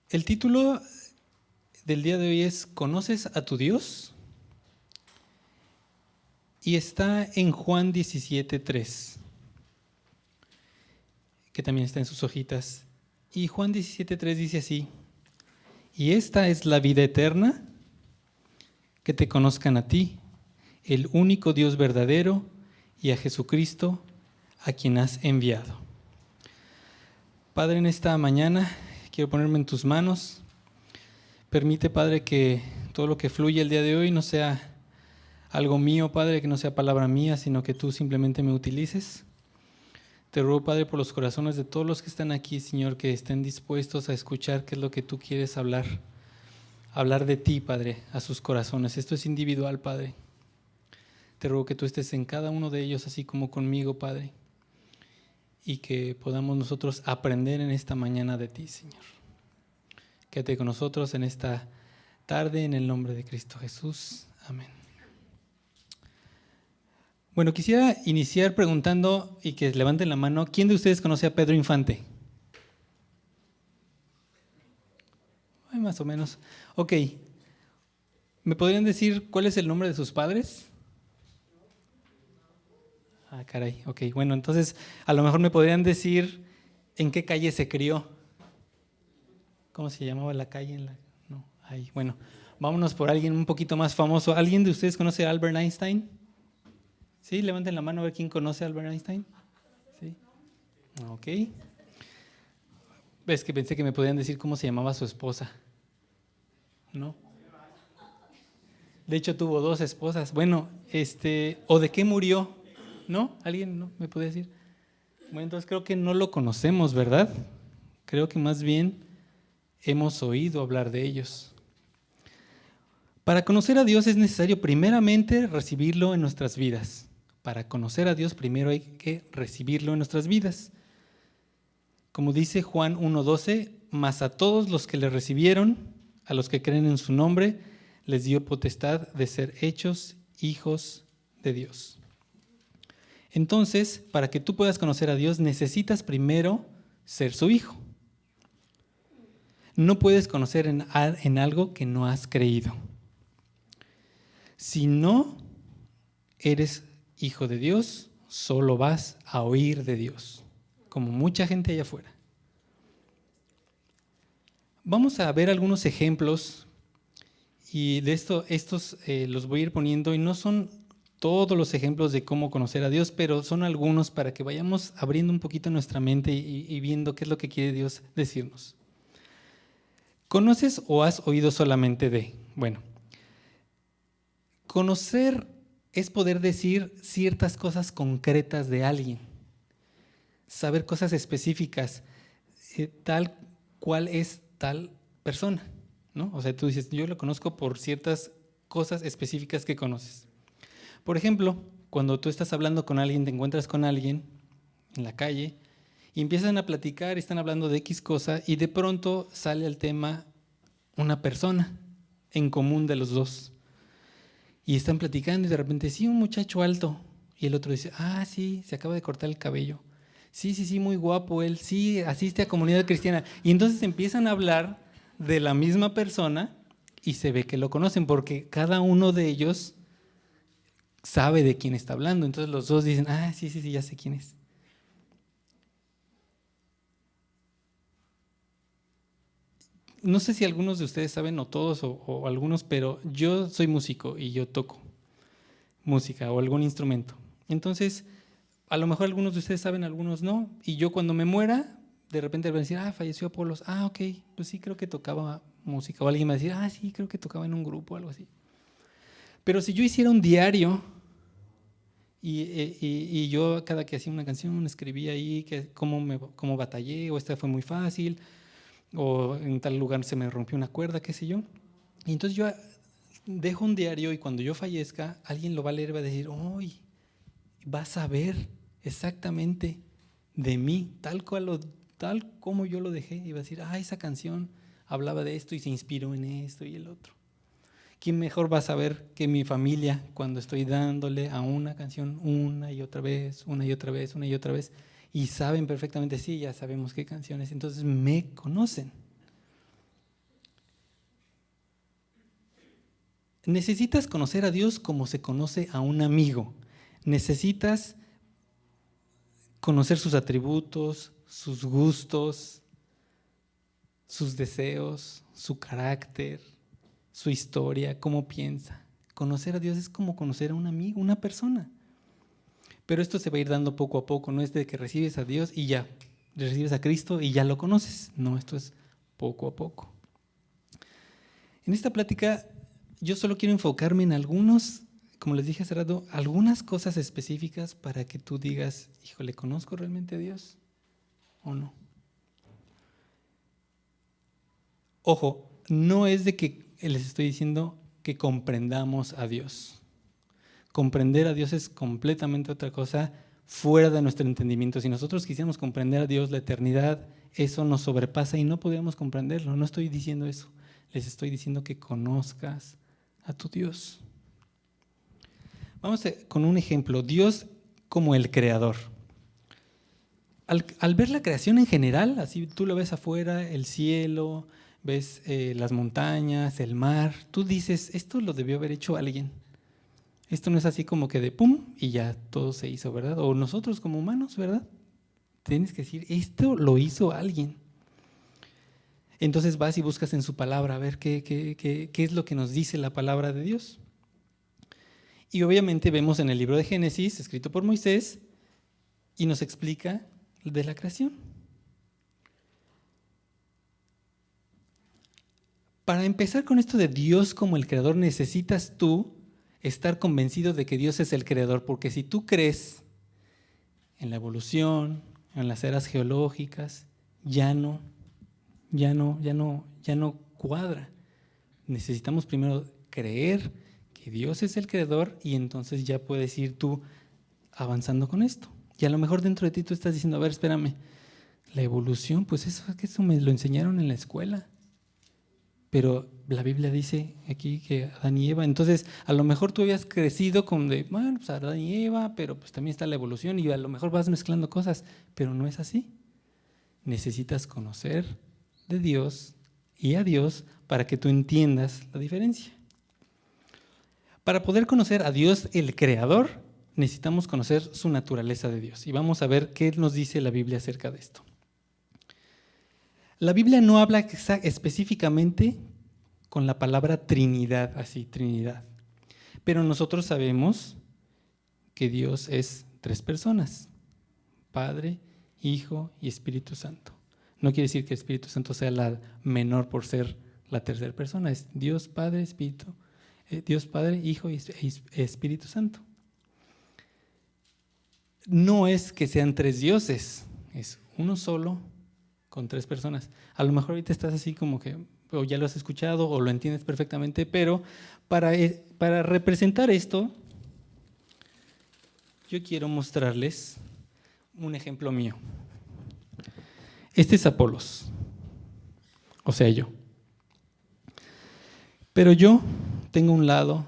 El título del día de hoy es ¿Conoces a tu Dios? Y está en Juan 17:3, que también está en sus hojitas. Y Juan 17:3 dice así: y esta es la vida eterna, que te conozcan a ti, el único Dios verdadero, y a Jesucristo, a quien has enviado. Padre, en esta mañana quiero ponerme en tus manos. Permite, Padre, que todo lo que fluye el día de hoy no sea algo mío, Padre, que no sea palabra mía, sino que tú simplemente me utilices. Te ruego, Padre, por los corazones de todos los que están aquí, Señor, que estén dispuestos a escuchar qué es lo que tú quieres hablar de ti, Padre, a sus corazones. Esto es individual, Padre. Te ruego que tú estés en cada uno de ellos, así como conmigo, Padre, y que podamos nosotros aprender en esta mañana de ti, Señor. Quédate con nosotros en esta tarde, en el nombre de Cristo Jesús. Amén. Bueno, quisiera iniciar preguntando y que levanten la mano, ¿quién de ustedes conoce a Pedro Infante? Ay, más o menos. Ok. ¿Me podrían decir cuál es el nombre de sus padres? Ah, caray. Ok, bueno, entonces a lo mejor me podrían decir en qué calle se crió. ¿Cómo se llamaba la calle? No, ahí, bueno. Vámonos por alguien un poquito más famoso. ¿Alguien de ustedes conoce a Albert Einstein? ¿Sí? Levanten la mano a ver quién conoce a Albert Einstein. ¿Sí? Ok. Es que pensé que me podían decir cómo se llamaba su esposa. ¿No? De hecho, tuvo 2 esposas. Bueno, ¿o de qué murió? ¿No? ¿Alguien no me puede decir? Bueno, entonces creo que no lo conocemos, ¿verdad? Creo que más bien hemos oído hablar de ellos. Para conocer a Dios es necesario primeramente recibirlo en nuestras vidas. Para conocer a Dios primero hay que recibirlo en nuestras vidas. Como dice Juan 1:12, mas a todos los que le recibieron, a los que creen en su nombre, les dio potestad de ser hechos hijos de Dios. Entonces, para que tú puedas conocer a Dios, necesitas primero ser su hijo. No puedes conocer en algo que no has creído. Si no eres hijo de Dios, solo vas a oír de Dios, como mucha gente allá afuera. Vamos a ver algunos ejemplos y de estos los voy a ir poniendo, y no son todos los ejemplos de cómo conocer a Dios, pero son algunos para que vayamos abriendo un poquito nuestra mente y viendo qué es lo que quiere Dios decirnos. ¿Conoces o has oído solamente de? Bueno, conocer es poder decir ciertas cosas concretas de alguien, saber cosas específicas, tal cual es tal persona, ¿no? O sea, tú dices, yo lo conozco por ciertas cosas específicas que conoces. Por ejemplo, cuando tú estás hablando con alguien, te encuentras con alguien en la calle y empiezan a platicar, están hablando de X cosa y de pronto sale al tema una persona en común de los dos. Y están platicando y de repente, sí, un muchacho alto. Y el otro dice, ah, sí, se acaba de cortar el cabello. Sí, muy guapo él. Sí, asiste a comunidad cristiana. Y entonces empiezan a hablar de la misma persona y se ve que lo conocen porque cada uno de ellos sabe de quién está hablando. Entonces los dos dicen, ah, sí, ya sé quién es. No sé si algunos de ustedes saben, o todos, o algunos, pero yo soy músico y yo toco música o algún instrumento. Entonces, a lo mejor algunos de ustedes saben, algunos no. Y yo cuando me muera, de repente van a decir, ah, falleció Apolos. Ah, ok, pues sí, creo que tocaba música. O alguien me va a decir, ah, sí, creo que tocaba en un grupo o algo así. Pero si yo hiciera un diario y yo cada que hacía una canción escribía ahí cómo batallé, o esta fue muy fácil, o en tal lugar se me rompió una cuerda, qué sé yo. Y entonces yo dejo un diario y cuando yo fallezca, alguien lo va a leer y va a decir, ¡ay! Vas a ver exactamente de mí, tal como yo lo dejé. Y va a decir, ah, esa canción hablaba de esto y se inspiró en esto y el otro. ¿Quién mejor va a saber que mi familia cuando estoy dándole a una canción una y otra vez, y saben perfectamente, sí, ya sabemos qué canciones, entonces me conocen? necesitas conocer a Dios como se conoce a un amigo. Necesitas conocer sus atributos, sus gustos, sus deseos, su carácter, su historia, cómo piensa. Conocer a Dios es como conocer a un amigo, una persona. Pero esto se va a ir dando poco a poco, no es de que recibes a Dios y ya, recibes a Cristo y ya lo conoces. No, esto es poco a poco. En esta plática yo solo quiero enfocarme en algunos, como les dije hace rato, algunas cosas específicas para que tú digas, híjole, ¿conozco realmente a Dios o no? Ojo, no es de que les estoy diciendo que comprendamos a Dios. Comprender a Dios es completamente otra cosa fuera de nuestro entendimiento. Si nosotros quisiéramos comprender a Dios, la eternidad, eso nos sobrepasa y no podríamos comprenderlo. No estoy diciendo eso. Les estoy diciendo que conozcas a tu Dios. Vamos con un ejemplo. Dios como el creador. Al ver la creación en general, así tú lo ves afuera, el cielo, ves las montañas, el mar, tú dices, esto lo debió haber hecho alguien. Esto no es así como que de pum y ya todo se hizo, ¿verdad? O nosotros como humanos, ¿verdad? Tienes que decir, esto lo hizo alguien. Entonces vas y buscas en su palabra a ver qué es lo que nos dice la palabra de Dios. Y obviamente vemos en el libro de Génesis, escrito por Moisés, y nos explica de la creación. Para empezar con esto de Dios como el creador, necesitas tú estar convencido de que Dios es el creador, porque si tú crees en la evolución, en las eras geológicas, ya no cuadra. Necesitamos primero creer que Dios es el creador y entonces ya puedes ir tú avanzando con esto. Y a lo mejor dentro de ti tú estás diciendo, a ver, espérame, la evolución, pues eso me lo enseñaron en la escuela. Pero la Biblia dice aquí que Adán y Eva, entonces a lo mejor tú habías crecido con bueno, pues Adán y Eva, pero pues también está la evolución y a lo mejor vas mezclando cosas, pero no es así. Necesitas conocer de Dios y a Dios para que tú entiendas la diferencia. Para poder conocer a Dios, el Creador, necesitamos conocer su naturaleza de Dios. Y vamos a ver qué nos dice la Biblia acerca de esto. La Biblia no habla específicamente con la palabra Trinidad, así, Trinidad. Pero nosotros sabemos que Dios es 3 personas, Padre, Hijo y Espíritu Santo. No quiere decir que el Espíritu Santo sea la menor por ser la tercera persona, es Dios Padre, Dios Padre, Hijo y Espíritu Santo. No es que sean 3 dioses, es uno solo con 3 personas. A lo mejor ahorita estás así como que, o ya lo has escuchado o lo entiendes perfectamente, pero para representar esto, yo quiero mostrarles un ejemplo mío. Este es Apolos, o sea, yo. Pero yo tengo un lado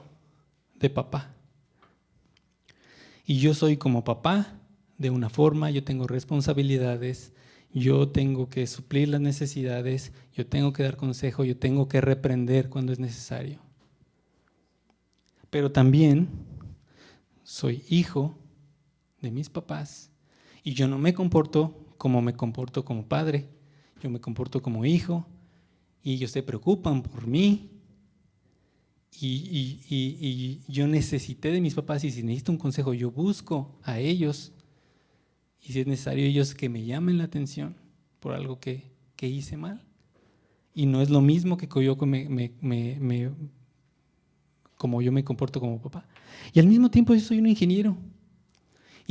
de papá. Y yo soy como papá de una forma, yo tengo responsabilidades, yo tengo que suplir las necesidades, yo tengo que dar consejo, yo tengo que reprender cuando es necesario. Pero también soy hijo de mis papás y yo no me comporto como padre, yo me comporto como hijo y ellos se preocupan por mí y yo necesité de mis papás y si necesito un consejo yo busco a ellos y si es necesario ellos que me llamen la atención por algo que hice mal y no es lo mismo que yo como yo me comporto como papá y al mismo tiempo yo soy un ingeniero.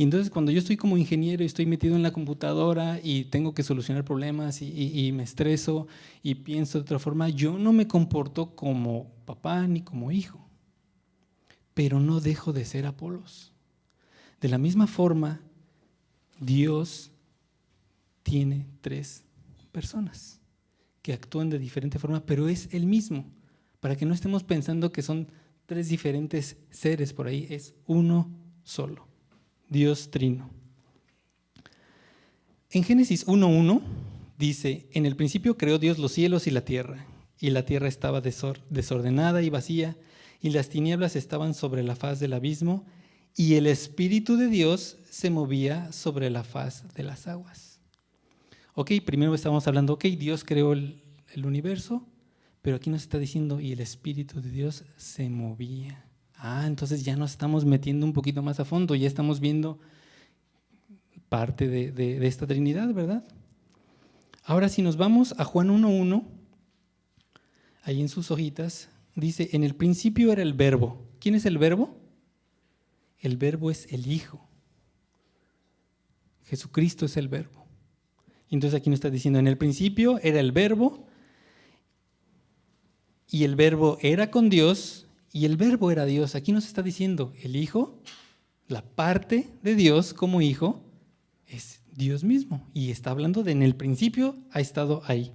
Y entonces cuando yo estoy como ingeniero y estoy metido en la computadora y tengo que solucionar problemas y me estreso y pienso de otra forma, yo no me comporto como papá ni como hijo, pero no dejo de ser Apolos. De la misma forma, Dios tiene 3 personas que actúan de diferente forma, pero es el mismo, para que no estemos pensando que son 3 diferentes seres por ahí, es uno solo. Dios Trino. En Génesis 1:1 dice, en el principio creó Dios los cielos y la tierra estaba desordenada y vacía, y las tinieblas estaban sobre la faz del abismo, y el Espíritu de Dios se movía sobre la faz de las aguas. Ok, primero estamos hablando, ok, Dios creó el universo, pero aquí nos está diciendo, y el Espíritu de Dios se movía. Entonces ya nos estamos metiendo un poquito más a fondo, ya estamos viendo parte de esta Trinidad, ¿verdad? Ahora si nos vamos a Juan 1:1, ahí en sus hojitas, dice, en el principio era el Verbo. ¿Quién es el Verbo? El Verbo es el Hijo. Jesucristo es el Verbo. Entonces aquí nos está diciendo, en el principio era el Verbo, y el Verbo era con Dios, y el Verbo era Dios. Aquí nos está diciendo, el Hijo, la parte de Dios como Hijo, es Dios mismo. Y está hablando de en el principio ha estado ahí.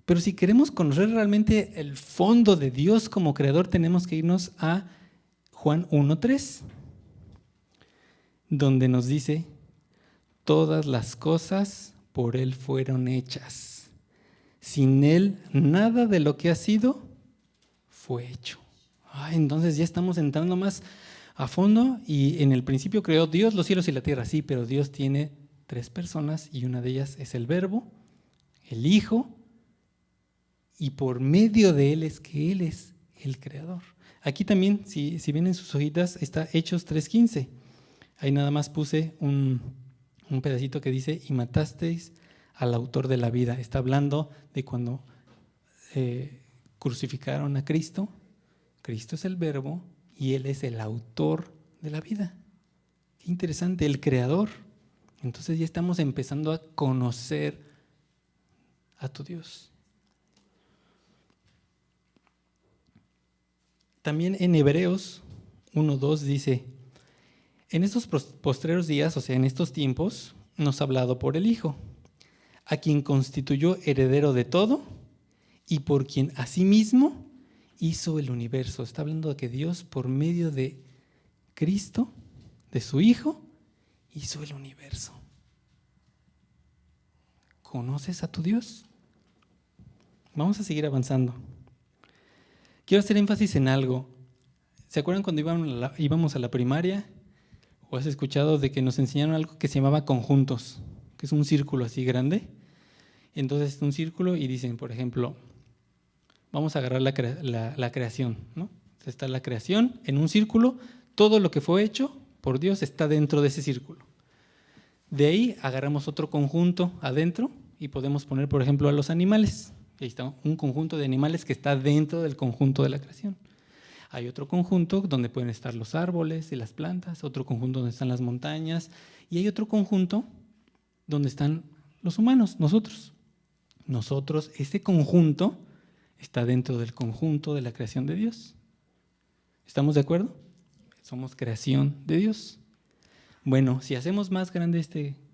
Pero si queremos conocer realmente el fondo de Dios como creador, tenemos que irnos a Juan 1:3, donde nos dice, todas las cosas por Él fueron hechas. Sin Él, nada de lo que ha sido fue hecho. Entonces ya estamos entrando más a fondo, y en el principio creó Dios los cielos y la tierra, sí, pero Dios tiene 3 personas y una de ellas es el Verbo, el Hijo, y por medio de Él es que Él es el creador. Aquí también, si ven en sus hojitas, está Hechos 3:15. Ahí nada más puse un pedacito que dice, y matasteis al autor de la vida. Está hablando de cuando crucificaron a Cristo. Cristo es el Verbo y Él es el autor de la vida. Qué interesante, el creador. Entonces ya estamos empezando a conocer a tu Dios. También en Hebreos 1:2 dice, en estos postreros días, o sea, en estos tiempos, nos ha hablado por el Hijo, a quien constituyó heredero de todo y por quien asimismo hizo el universo. Está hablando de que Dios, por medio de Cristo, de su Hijo, hizo el universo. ¿Conoces a tu Dios? Vamos a seguir avanzando. Quiero hacer énfasis en algo. ¿Se acuerdan cuando íbamos a la primaria? ¿O has escuchado de que nos enseñaron algo que se llamaba conjuntos? Que es un círculo así grande. Entonces es un círculo y dicen, por ejemplo, vamos a agarrar la creación, ¿no? Está la creación en un círculo, todo lo que fue hecho por Dios está dentro de ese círculo. De ahí agarramos otro conjunto adentro y podemos poner, por ejemplo, a los animales. Ahí está un conjunto de animales que está dentro del conjunto de la creación. Hay otro conjunto donde pueden estar los árboles y las plantas, otro conjunto donde están las montañas, y hay otro conjunto donde están los humanos, nosotros. Nosotros, ese conjunto está dentro del conjunto de la creación de Dios. ¿Estamos de acuerdo? Somos creación de Dios. Bueno, si hacemos más grande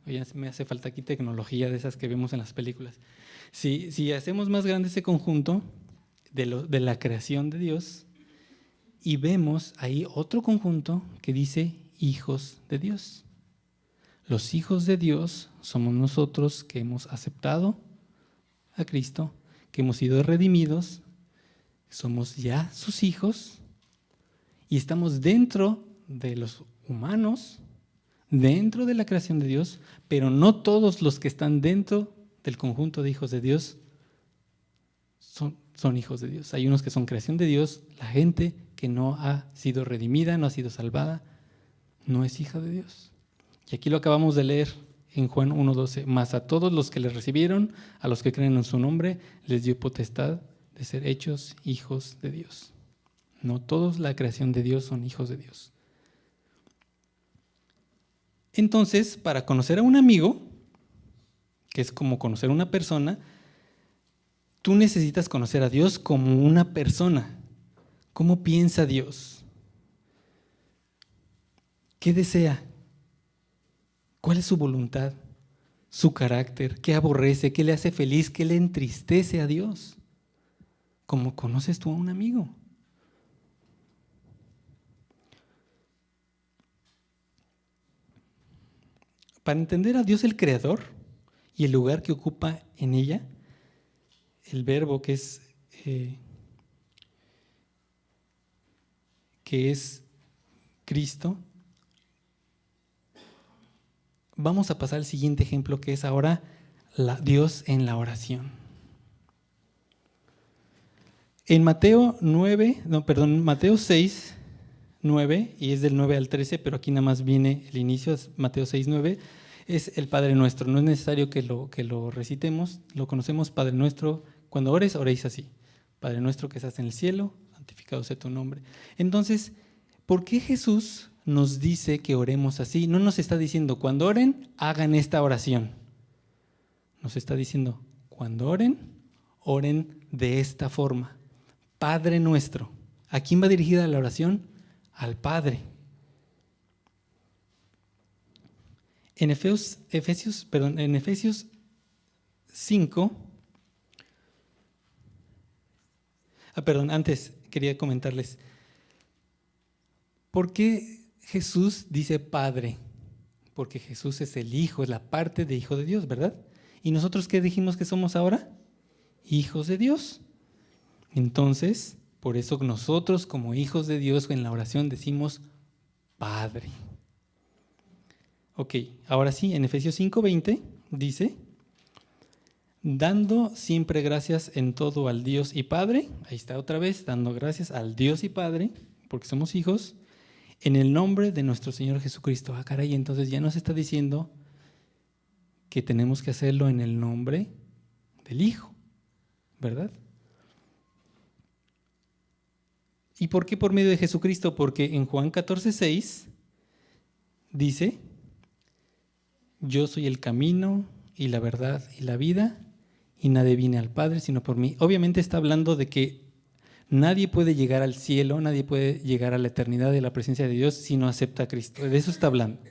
ya me hace falta aquí tecnología de esas que vemos en las películas. Si hacemos más grande ese conjunto de la creación de Dios y vemos ahí otro conjunto que dice hijos de Dios. Los hijos de Dios somos nosotros que hemos aceptado a Cristo, que hemos sido redimidos, somos ya sus hijos y estamos dentro de los humanos, dentro de la creación de Dios, pero no todos los que están dentro del conjunto de hijos de Dios son hijos de Dios. Hay unos que son creación de Dios, la gente que no ha sido redimida, no ha sido salvada, no es hija de Dios. Y aquí lo acabamos de leer en Juan 1:12, mas a todos los que le recibieron, a los que creen en su nombre, les dio potestad de ser hechos hijos de Dios. No todos la creación de Dios son hijos de Dios. Entonces, para conocer a un amigo, que es como conocer a una persona, tú necesitas conocer a Dios como una persona. ¿Cómo piensa Dios? ¿Qué desea? ¿Cuál es su voluntad? ¿Su carácter? ¿Qué aborrece? ¿Qué le hace feliz? ¿Qué le entristece a Dios? ¿Cómo conoces tú a un amigo? Para entender a Dios el Creador y el lugar que ocupa en ella, el verbo que es que es Cristo, vamos a pasar al siguiente ejemplo, que es ahora Dios en la oración. En Mateo 6, 9, y es del 9 al 13, pero aquí nada más viene el inicio, es Mateo 6, 9, es el Padre Nuestro. No es necesario que lo recitemos, lo conocemos, Padre Nuestro. Cuando ores, oréis así: Padre Nuestro que estás en el cielo, santificado sea tu nombre. Entonces, ¿por qué Jesús nos dice que oremos así? No nos está diciendo, cuando oren, hagan esta oración. Nos está diciendo, cuando oren, oren de esta forma: Padre Nuestro. ¿A quién va dirigida la oración? Al Padre. En Efesios 5, antes quería comentarles, ¿por qué Jesús dice Padre? Porque Jesús es el Hijo, es la parte de Hijo de Dios, ¿verdad? ¿Y nosotros qué dijimos que somos ahora? Hijos de Dios. Entonces, por eso nosotros como hijos de Dios en la oración decimos Padre. Ok, ahora sí, en Efesios 5:20 dice, dando siempre gracias en todo al Dios y Padre, ahí está otra vez, dando gracias al Dios y Padre, porque somos hijos, en el nombre de nuestro Señor Jesucristo. Ah, caray, entonces ya nos está diciendo que tenemos que hacerlo en el nombre del Hijo, ¿verdad? ¿Y por qué por medio de Jesucristo? Porque en Juan 14:6 dice, yo soy el camino y la verdad y la vida, y nadie viene al Padre sino por mí. Obviamente está hablando de que nadie puede llegar al cielo, nadie puede llegar a la eternidad de la presencia de Dios si no acepta a Cristo. De eso está hablando.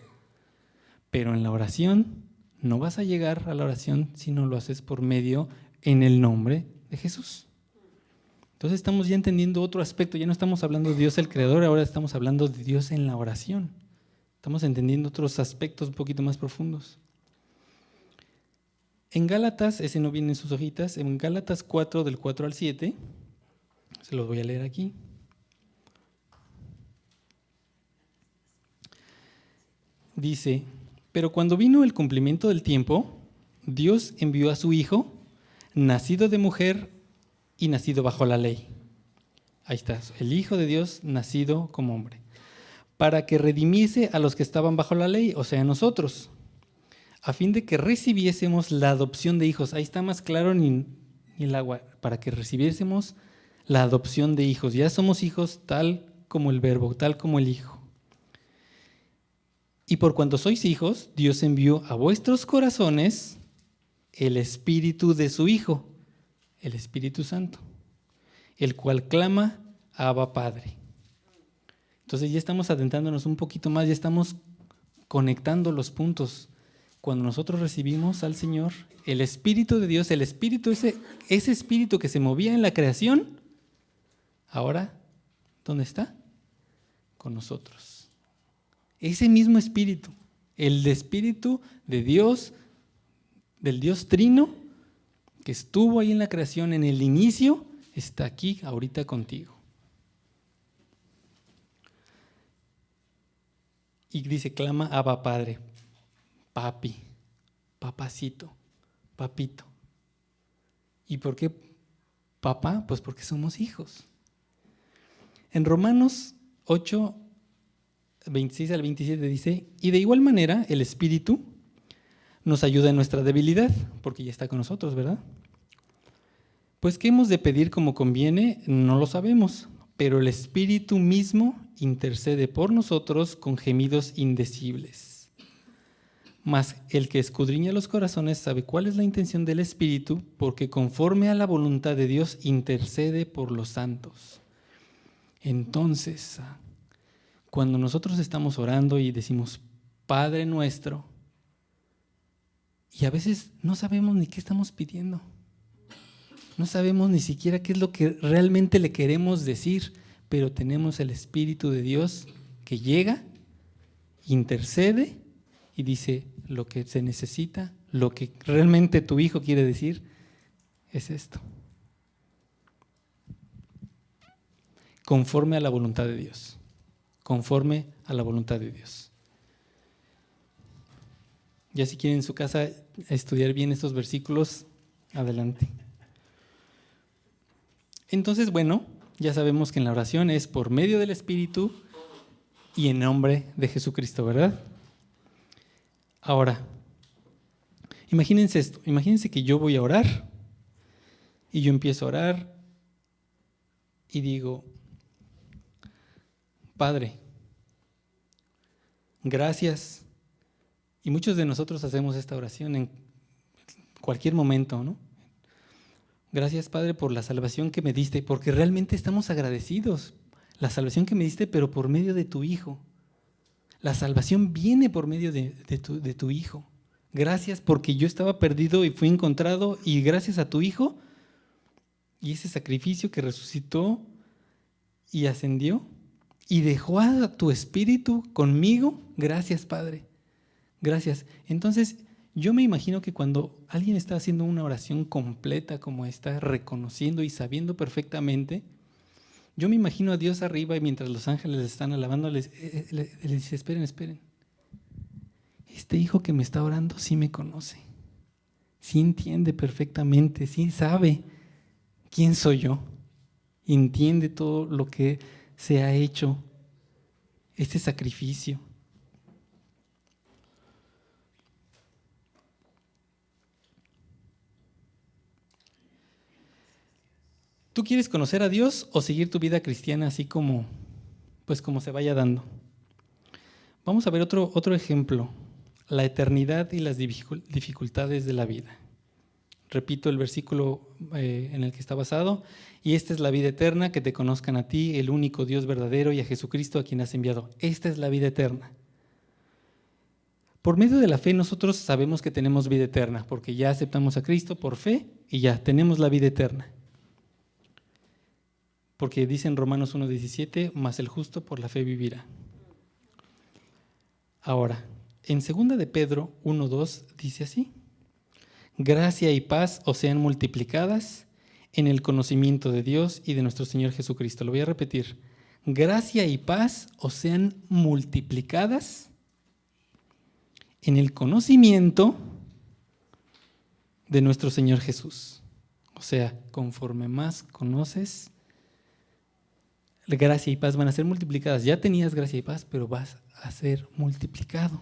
Pero en la oración, no vas a llegar a la oración si no lo haces por medio, en el nombre de Jesús. Entonces estamos ya entendiendo otro aspecto, ya no estamos hablando de Dios el Creador, ahora estamos hablando de Dios en la oración. Estamos entendiendo otros aspectos un poquito más profundos. En Gálatas, ese no viene en sus hojitas, en Gálatas 4, del 4 al 7, se los voy a leer aquí. Dice, pero cuando vino el cumplimiento del tiempo, Dios envió a su Hijo, nacido de mujer y nacido bajo la ley. Ahí está, el Hijo de Dios nacido como hombre, para que redimiese a los que estaban bajo la ley, o sea, nosotros, a fin de que recibiésemos la adopción de hijos. Ahí está más claro ni el agua, para que recibiésemos la adopción de hijos. Ya somos hijos tal como el Verbo, tal como el Hijo. Y por cuanto sois hijos, Dios envió a vuestros corazones el Espíritu de su Hijo, el Espíritu Santo, el cual clama, Abba Padre. Entonces ya estamos adentrándonos un poquito más, ya estamos conectando los puntos. Cuando nosotros recibimos al Señor, el Espíritu de Dios, el Espíritu, ese Espíritu que se movía en la creación, ahora, ¿dónde está? Con nosotros. Ese mismo Espíritu, el Espíritu de Dios, del Dios Trino, que estuvo ahí en la creación en el inicio, está aquí ahorita contigo. Y dice, clama, Abba Padre, papi, papacito, papito. ¿Y por qué papá? Pues porque somos hijos. En Romanos 8, 26 al 27 dice, y de igual manera el Espíritu nos ayuda en nuestra debilidad, porque ya está con nosotros, ¿verdad? Pues qué hemos de pedir como conviene, no lo sabemos, pero el Espíritu mismo intercede por nosotros con gemidos indecibles. Mas el que escudriña los corazones sabe cuál es la intención del Espíritu, porque conforme a la voluntad de Dios intercede por los santos. Entonces, cuando nosotros estamos orando y decimos, Padre nuestro, y a veces no sabemos ni qué estamos pidiendo, no sabemos ni siquiera qué es lo que realmente le queremos decir, pero tenemos el Espíritu de Dios que llega, intercede y dice lo que se necesita, lo que realmente tu hijo quiere decir es esto. Conforme a la voluntad de Dios. conforme a la voluntad de Dios. Ya si quieren en su casa estudiar bien estos versículos, adelante. Entonces, bueno, ya sabemos que en la oración es por medio del Espíritu y en nombre de Jesucristo, ¿verdad? Ahora, imagínense esto, imagínense que yo voy a orar y yo empiezo a orar y digo, Padre, gracias. Y muchos de nosotros hacemos esta oración en cualquier momento, ¿no? Gracias, Padre, por la salvación que me diste, porque realmente estamos agradecidos. La salvación que me diste, pero por medio de tu Hijo. La salvación viene por medio de tu Hijo. Gracias porque yo estaba perdido y fui encontrado, y gracias a tu Hijo y ese sacrificio que resucitó y ascendió y dejó a tu Espíritu conmigo. Gracias, Padre. Gracias. Entonces, yo me imagino que cuando alguien está haciendo una oración completa como esta, reconociendo y sabiendo perfectamente, yo me imagino a Dios arriba y mientras los ángeles están alabando, les dice, esperen. Este hijo que me está orando sí me conoce, sí entiende perfectamente, sí sabe quién soy yo, entiende todo lo que se ha hecho, este sacrificio. ¿Tú quieres conocer a Dios o seguir tu vida cristiana así como se vaya dando? Vamos a ver otro ejemplo, la eternidad y las dificultades de la vida. Repito el versículo en el que está basado. Y esta es la vida eterna, que te conozcan a ti, el único Dios verdadero, y a Jesucristo a quien has enviado. Esta es la vida eterna. Por medio de la fe nosotros sabemos que tenemos vida eterna, porque ya aceptamos a Cristo por fe y ya tenemos la vida eterna. Porque dice en Romanos 1:17, mas el justo por la fe vivirá. Ahora, en 2 de Pedro 1:2 dice así, gracia y paz os sean multiplicadas en el conocimiento de Dios y de nuestro Señor Jesucristo. Lo voy a repetir, gracia y paz os sean multiplicadas en el conocimiento de nuestro Señor Jesús. O sea, conforme más conoces, la gracia y paz van a ser multiplicadas. Ya tenías gracia y paz, pero vas a ser multiplicado.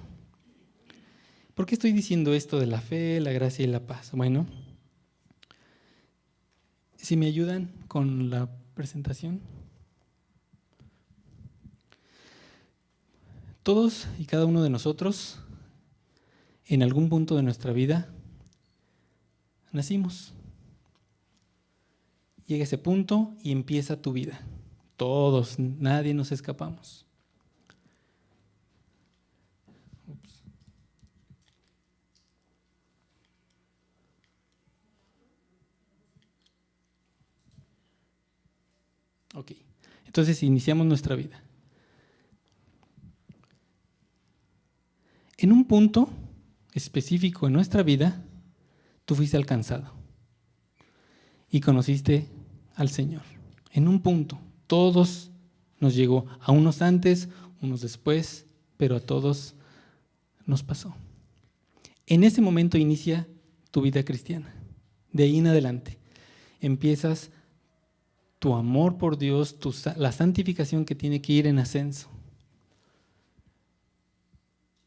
¿Por qué estoy diciendo esto de la fe, la gracia y la paz? Bueno, si me ayudan con la presentación. Todos y cada uno de nosotros, en algún punto de nuestra vida, nacimos. Llega ese punto y empieza tu vida. Todos, nadie nos escapamos. Ok, entonces iniciamos nuestra vida. En un punto específico en nuestra vida, tú fuiste alcanzado y conociste al Señor. En un punto, todos nos llegó, a unos antes, unos después, pero a todos nos pasó. En ese momento inicia tu vida cristiana. De ahí en adelante empiezas tu amor por Dios, la santificación que tiene que ir en ascenso.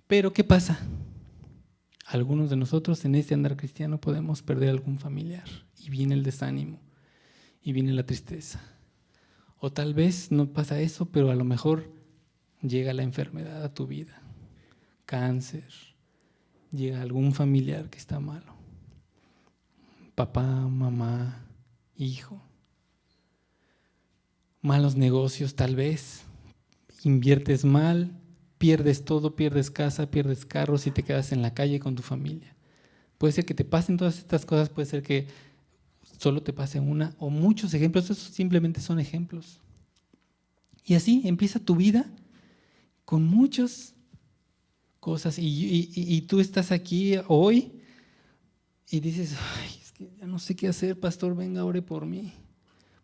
Pero ¿qué pasa? Algunos de nosotros en este andar cristiano podemos perder algún familiar y viene el desánimo y viene la tristeza. O tal vez no pasa eso, pero a lo mejor llega la enfermedad a tu vida, cáncer, llega algún familiar que está malo, papá, mamá, hijo, malos negocios tal vez, inviertes mal, pierdes todo, pierdes casa, pierdes carros y te quedas en la calle con tu familia. Puede ser que te pasen todas estas cosas, puede ser que solo te pase una o muchos ejemplos, esos simplemente son ejemplos. Y así empieza tu vida con muchas cosas y tú estás aquí hoy y dices, ay, es que ya no sé qué hacer, pastor, venga, ore por mí.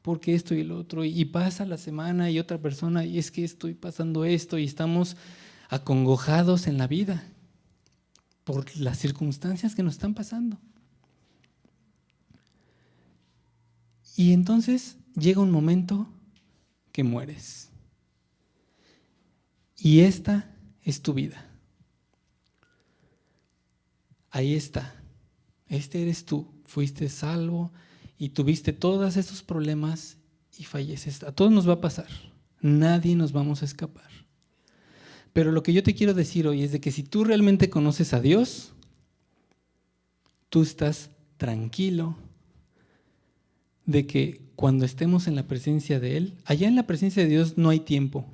porque esto y el otro, y pasa la semana y otra persona, y es que estoy pasando esto, y estamos acongojados en la vida por las circunstancias que nos están pasando. Y entonces llega un momento que mueres. Y esta es tu vida. Ahí está. Este eres tú. Fuiste salvo y tuviste todos esos problemas y falleces. A todos nos va a pasar. Nadie nos vamos a escapar. Pero lo que yo te quiero decir hoy es de que si tú realmente conoces a Dios, tú estás tranquilo de que cuando estemos en la presencia de Él, allá en la presencia de Dios no hay tiempo,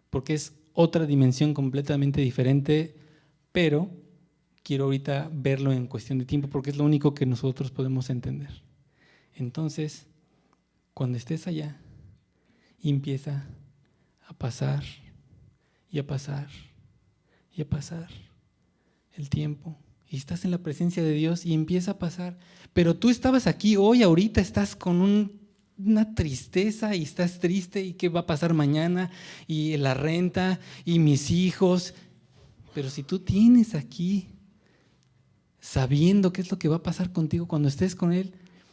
porque es otra dimensión completamente diferente, pero quiero ahorita verlo en cuestión de tiempo, porque es lo único que nosotros podemos entender. Entonces, cuando estés allá, empieza a pasar y a pasar y a pasar el tiempo. Y estás en la presencia de Dios y empieza a pasar. Pero tú estabas aquí hoy, ahorita estás con una tristeza y estás triste y qué va a pasar mañana y la renta y mis hijos. Pero si tú tienes aquí sabiendo qué es lo que va a pasar contigo cuando estés con Él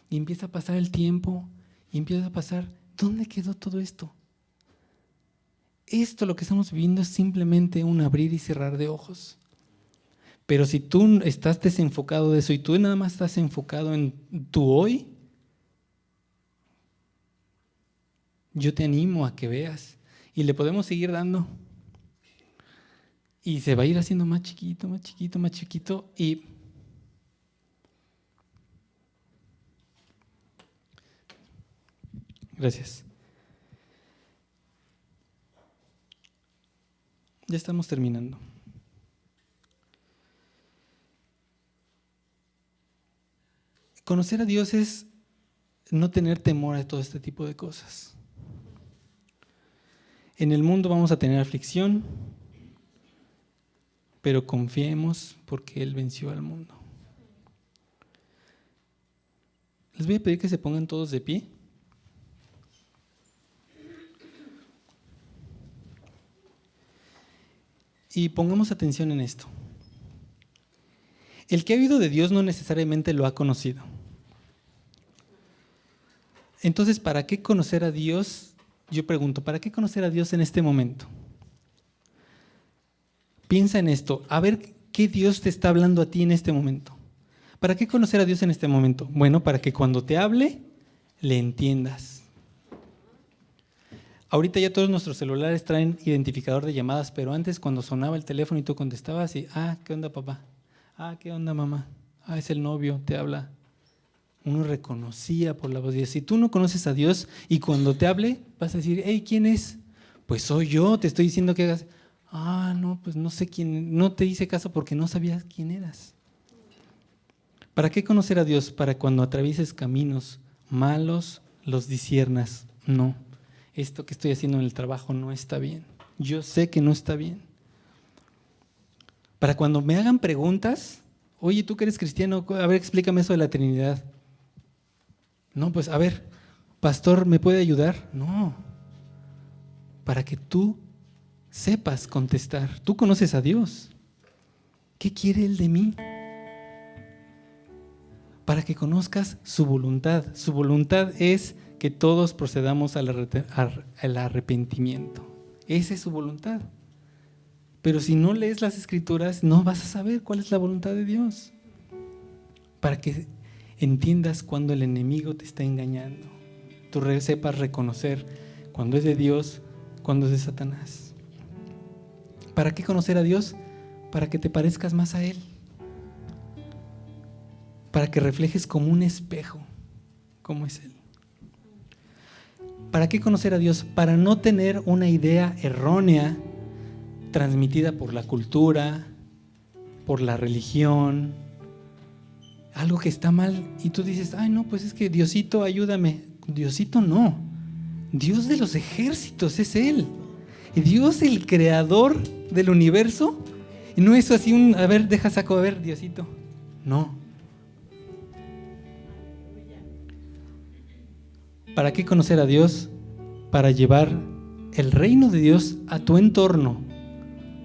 y empieza a pasar el tiempo y empieza a pasar, ¿dónde quedó todo esto? Esto lo que estamos viviendo es simplemente un abrir y cerrar de ojos. Pero si tú estás desenfocado de eso y tú nada más estás enfocado en tu hoy, yo te animo a que veas y le podemos seguir dando. Y se va a ir haciendo más chiquito, más chiquito, más chiquito y gracias. Ya estamos terminando. Conocer a Dios es no tener temor a todo este tipo de cosas. En el mundo vamos a tener aflicción, pero confiemos porque Él venció al mundo. Les voy a pedir que se pongan todos de pie. Y pongamos atención en esto. El que ha oído de Dios no necesariamente lo ha conocido. Entonces, ¿para qué conocer a Dios? Yo pregunto, ¿para qué conocer a Dios en este momento? Piensa en esto, a ver qué Dios te está hablando a ti en este momento. ¿Para qué conocer a Dios en este momento? Bueno, para que cuando te hable, le entiendas. Ahorita ya todos nuestros celulares traen identificador de llamadas, pero antes cuando sonaba el teléfono y tú contestabas y, ¿qué onda papá? ¿Qué onda mamá? Es el novio, te habla. Uno reconocía por la voz de Dios. Si tú no conoces a Dios y cuando te hable vas a decir, hey, ¿quién es? Pues soy yo, te estoy diciendo que hagas. No, pues no sé quién, no te hice caso porque no sabías quién eras. ¿Para qué conocer a Dios? Para cuando atravieses caminos malos, los disciernas. No, esto que estoy haciendo en el trabajo no está bien. Yo sé que no está bien. Para cuando me hagan preguntas, oye, tú que eres cristiano, a ver, explícame eso de la Trinidad. No, pues a ver, pastor, ¿me puede ayudar? No, para que tú sepas contestar. Tú conoces a Dios. ¿Qué quiere Él de mí? Para que conozcas su voluntad. Su voluntad es que todos procedamos al arrepentimiento. Esa es su voluntad. Pero si no lees las Escrituras, no vas a saber cuál es la voluntad de Dios. Para que entiendas cuando el enemigo te está engañando. Tú sepas reconocer cuando es de Dios, cuando es de Satanás. ¿Para qué conocer a Dios? Para que te parezcas más a Él. Para que reflejes como un espejo cómo es Él. ¿Para qué conocer a Dios? Para no tener una idea errónea transmitida por la cultura, por la religión, algo que está mal y tú dices, no, pues es que Diosito, ayúdame. Diosito no, Dios de los ejércitos es Él. Y Dios, el creador del universo, y no es así a ver, saco, a ver, Diosito. No. ¿Para qué conocer a Dios? Para llevar el reino de Dios a tu entorno,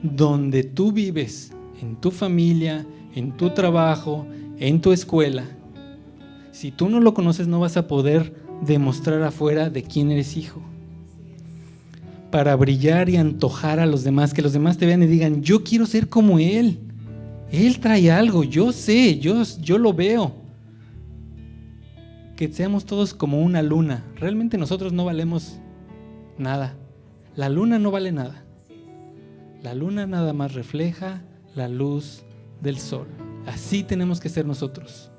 donde tú vives, en tu familia, en tu trabajo, en tu escuela. Si tú no lo conoces, no vas a poder demostrar afuera de quién eres hijo. Para brillar y antojar a los demás, que los demás te vean y digan, yo quiero ser como Él. Él trae algo, yo sé, yo lo veo. Que seamos todos como una luna. Realmente nosotros no valemos nada. La luna no vale nada. La luna nada más refleja la luz del sol. Así tenemos que ser nosotros.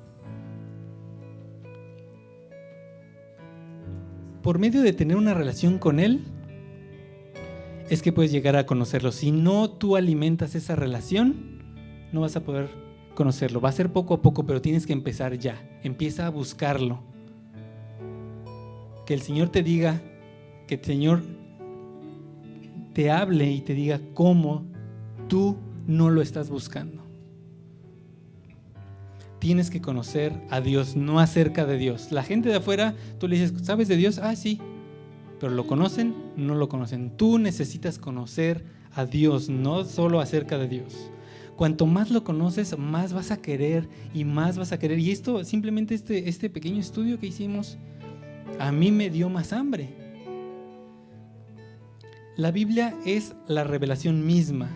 Por medio de tener una relación con Él, es que puedes llegar a conocerlo. Si no tú alimentas esa relación, no vas a poder conocerlo. Va a ser poco a poco, pero tienes que empezar ya. Empieza a buscarlo. Que el Señor te diga, que el Señor te hable y te diga cómo tú no lo estás buscando. Tienes que conocer a Dios, no acerca de Dios. La gente de afuera, tú le dices, ¿sabes de Dios? Ah, sí. Pero ¿lo conocen? No lo conocen. Tú necesitas conocer a Dios, no solo acerca de Dios. Cuanto más lo conoces, más vas a querer y más vas a querer. Y esto, simplemente este pequeño estudio que hicimos, a mí me dio más hambre. La Biblia es la revelación misma.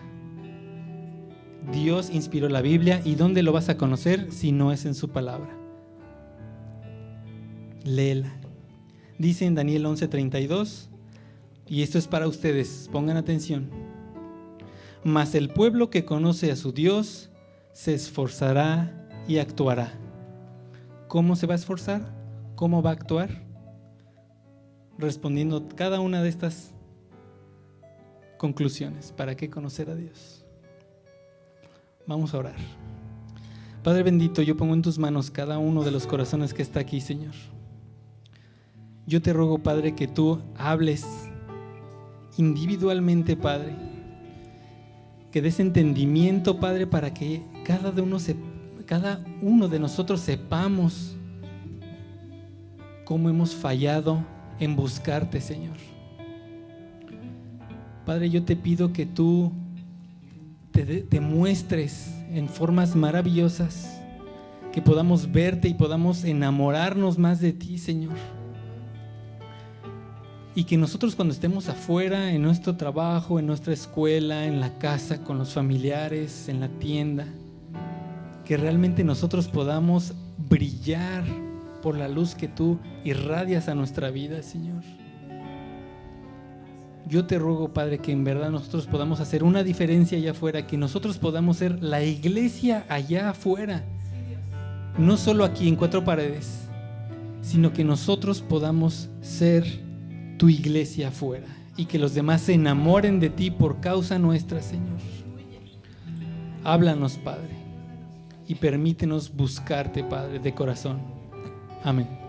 Dios inspiró la Biblia, ¿y dónde lo vas a conocer si no es en su palabra? Léela. Dice en Daniel 11:32, y esto es para ustedes, pongan atención. Mas el pueblo que conoce a su Dios se esforzará y actuará. ¿Cómo se va a esforzar? ¿Cómo va a actuar? Respondiendo cada una de estas conclusiones. ¿Para qué conocer a Dios? Vamos a orar. Padre bendito, yo pongo en tus manos cada uno de los corazones que está aquí, Señor. Yo te ruego, Padre, que tú hables individualmente, Padre. Que des entendimiento, Padre, para que cada uno de nosotros sepamos cómo hemos fallado en buscarte, Señor. Padre, yo te pido que tú te muestres en formas maravillosas, que podamos verte y podamos enamorarnos más de ti, Señor. Y que nosotros cuando estemos afuera, en nuestro trabajo, en nuestra escuela, en la casa, con los familiares, en la tienda, que realmente nosotros podamos brillar por la luz que tú irradias a nuestra vida, Señor. Yo te ruego, Padre, que en verdad nosotros podamos hacer una diferencia allá afuera, que nosotros podamos ser la iglesia allá afuera, no solo aquí en cuatro paredes, sino que nosotros podamos ser tu iglesia afuera y que los demás se enamoren de ti por causa nuestra, Señor. Háblanos, Padre, y permítenos buscarte, Padre, de corazón. Amén.